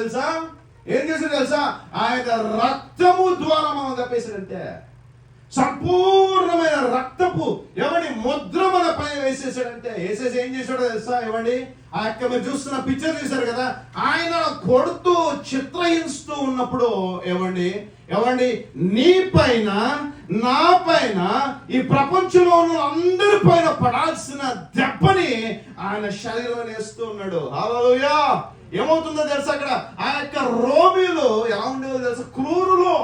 తెలుసా? ఏం చేశాడు తెలుసా? ఆయన రక్తము ద్వారా మనం తప్పేశాడంటే సంపూర్ణమైన రక్తపు ఏమండి ముద్ర మన పైన వేసేసాడంటే, వేసేసి ఏం చేశాడో తెలుసా? ఏమండి ఆ యొక్క మీరు చూస్తున్న పిక్చర్ చూశారు కదా, ఆయన కొడుతూ చిత్రహింస్తూ ఉన్నప్పుడు ఏమండి నీ పైన నా పైన ఈ ప్రపంచంలో ఉన్న అందరి పైన పడాల్సిన దెబ్బని ఆయన శరీరంలో వేస్తూ ఉన్నాడు. హల్లెలూయా. ఏమవుతుందో తెలుసా? అక్కడ ఆ యొక్క రోమీలు ఎలా ఉండేదో తెలుసా? క్రూరులు.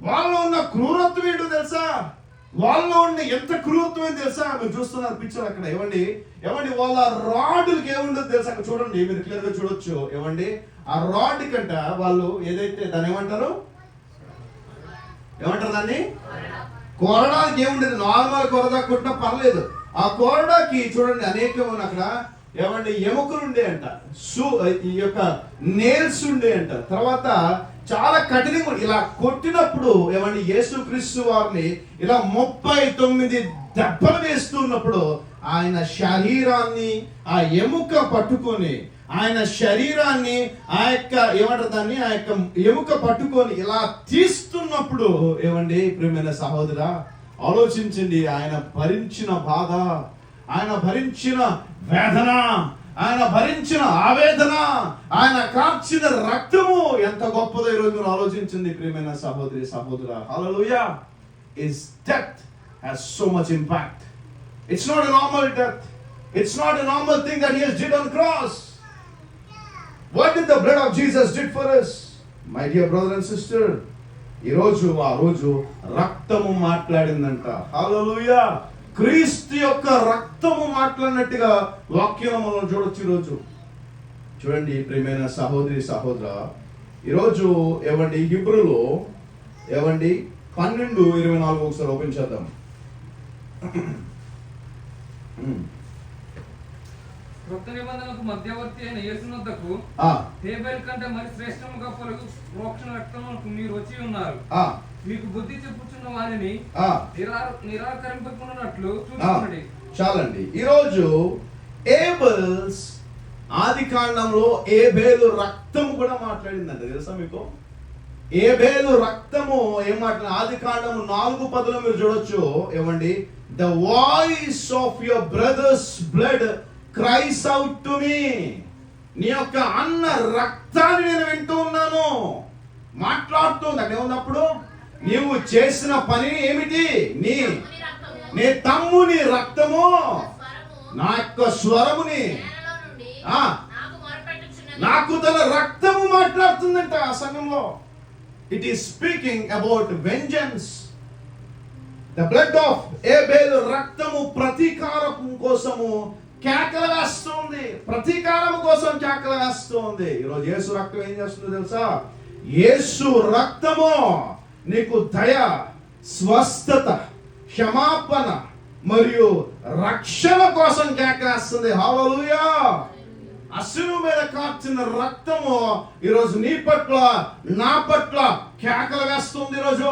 వాళ్ళలో ఉన్న క్రూరత్వం ఏంటో తెలుసా? వాళ్ళలో ఉండే ఎంత క్రూరత్వం తెలుసా? మీరు చూస్తున్నారు పిక్చర్ అక్కడ. ఏమండి వాళ్ళ రాడ్లకి ఏముండదు తెలుసా? అక్కడ చూడండి, మీరు క్లియర్ గా చూడొచ్చు. ఆ రాడ్ కంట వాళ్ళు ఏదైతే దాన్ని ఏమంటారు దాన్ని కొరడానికి ఏముండేది? నార్మల్ కొరడా కొట్టినా పర్లేదు. ఆ కొరడాకి చూడండి అనేకమైన అక్కడ ఎముకలు ఉండే అంట, ఈ యొక్క నేల్స్ ఉండే అంట. తర్వాత చాలా కఠినంగా ఇలా కొట్టినప్పుడు యేసుక్రీస్తు వారిని ఇలా 39 దెబ్బలు వేస్తున్నప్పుడు ఆయన శరీరాన్ని ఆ ఎముక పట్టుకొని, ఆయన శరీరాన్ని ఆ యొక్క ఆ యొక్క ఎముక పట్టుకొని ఇలా తీస్తున్నప్పుడు ప్రియమైన సహోదరా ఆలోచించండి. ఆయన భరించిన బాధ, ఆయన భరించిన వేదన, ఆయన భరించిన ఆవేదన, ఆయన కార్చిన రక్తము ఎంత గొప్పదో ఈరోజు మీరు ఆలోచించింది ప్రియమైన సహోదరి సహోదరా. హల్లెలూయా. His death has so much impact. It's not a normal death. It's not a normal thing that he has did on the cross. What did the blood of Jesus did for us? My dear brother and sister, ఆ రోజు రక్తము మాట్లాడిందంట. హల్లెలూయా. క్రీస్తు యొక్క రక్తము మాట్లాడినట్టుగా వాక్యం మనం చూడొచ్చు. ఈరోజు చూడండి ప్రియమైన సహోదరి సహోదర, ఈరోజు హిబ్రూలో 12:24 ఒకసారి ఓపెన్ చేద్దాం. కొత్త నిబంధనకు మధ్యవర్తి అయిన యేసునొద్దకు హేబెల్ కంటే మరి శ్రేష్టముగా పలుకు ప్రోక్షణ రక్తమునకు మీరు వచ్చి ఉన్నారు. మీకు బుద్ధి చెప్పుచున్న వారిని నిరాకరింపకున్నట్లు చూసుకోండి. చాలండి. ఈరోజు ఏబెల్స్ ఆది కాండంలో ఏబేలు రక్తము కూడా మాట్లాడిందంట. తెలుసా మీకు? ఏబేలు రక్తము ఏం మాట్లాడి ఆది కాండము 4:10 మీరు చూడొచ్చు. The voice of your brother's blood cries out to me. నీ యొక్క అన్న రక్తాన్ని నేను వింటూ ఉన్నాను. మాట్లాడుతుంది అంటే ఏమన్నప్పుడు నీవు చేసిన పని ఏమిటి? నీ తమ్ముని రక్తము నా యొక్క స్వరముని నాకు తన రక్తము మాట్లాడుతుందంట ఆ సమయంలో. It is speaking about vengeance. The blood of Abel రక్తము ప్రతీకారం కోసము కేకలు వేస్తుంది, ప్రతీకారం కోసం కేకలు వేస్తుంది. ఈరోజు యేసు రక్తం ఏం చేస్తుందో తెలుసా? యేసు రక్తము నీకు దయ, స్వస్థత, క్షమాపణ మరియు రక్షణ కోసం కేకలేస్తుంది. హల్లెలూయా. అసలు మీద కార్చిన రక్తము ఈరోజు నీ పట్ల నా పట్ల కేకలు వేస్తుంది. ఈరోజు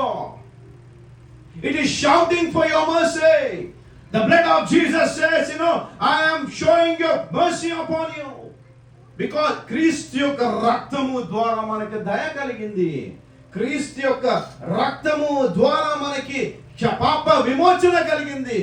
it is shouting for your mercy. The blood of Jesus says, I am showing your mercy upon you. Because క్రీస్తు యొక్క రక్తము ద్వారా మనకి దయ కలిగింది. క్రీస్తు యొక్క రక్తము ద్వారా మనకి పాప విమోచన కలిగింది.